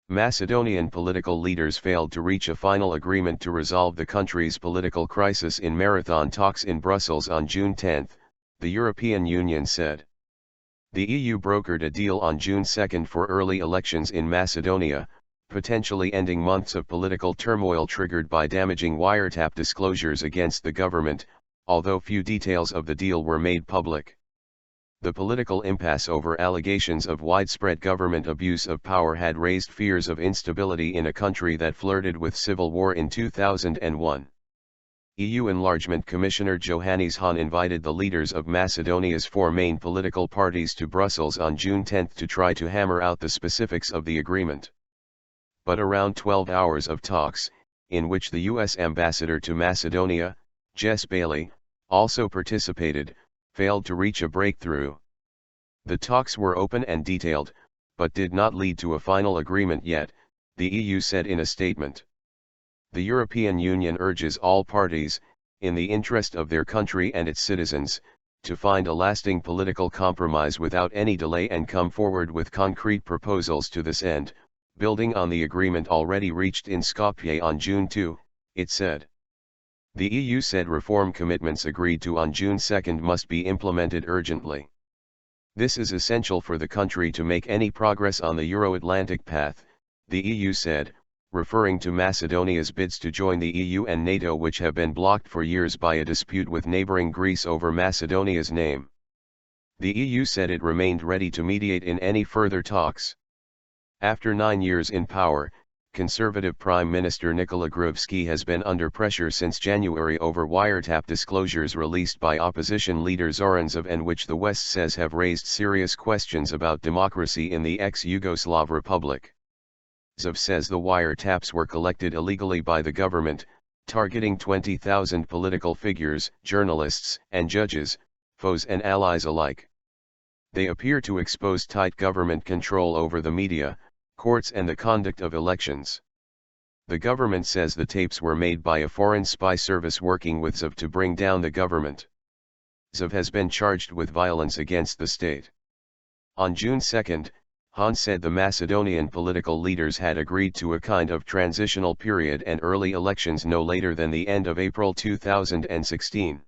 Macedonian political leaders failed to reach a final agreement to resolve the country's political crisis in marathon talks in Brussels on June 10, the European Union said. The EU brokered a deal on June 2 for early elections in Macedonia, potentially ending months of political turmoil triggered by damaging wiretap disclosures against the government, although few details of the deal were made public. The political impasse over allegations of widespread government abuse of power had raised fears of instability in a country that flirted with civil war in 2001. EU Enlargement Commissioner Johannes Hahn invited the leaders of Macedonia's four main political parties to Brussels on June 10 to try to hammer out the specifics of the agreement. But around 12 hours of talks, in which the U.S. ambassador to Macedonia, Jess Baily, also participated, failed to reach a breakthrough. The talks were open and detailed, but did not lead to a final agreement yet, the EU said in a statement. The European Union urges all parties, in the interest of their country and its citizens, to find a lasting political compromise without any delay and come forward with concrete proposals to this end, building on the agreement already reached in Skopje on June 2, it said. The EU said reform commitments agreed to on June 2 must be implemented urgently. This is essential for the country to make any progress on the Euro-Atlantic path, the EU said, referring to Macedonia's bids to join the EU and NATO, which have been blocked for years by a dispute with neighboring Greece over Macedonia's name. The EU said it remained ready to mediate in any further talks. After 9 years in power, Conservative Prime Minister Nikola Gruevski has been under pressure since January over wiretap disclosures released by opposition leader Zoran Zaev, and which the West says have raised serious questions about democracy in the ex-Yugoslav Republic. Zaev says the wiretaps were collected illegally by the government, targeting 20,000 political figures, journalists, and judges, foes and allies alike. They appear to expose tight government control over the media, courts and the conduct of elections. The government says the tapes were made by a foreign spy service working with Zaev to bring down the government. Zaev has been charged with violence against the state. On June 2, Hahn said the Macedonian political leaders had agreed to a kind of transitional period and early elections no later than the end of April 2016.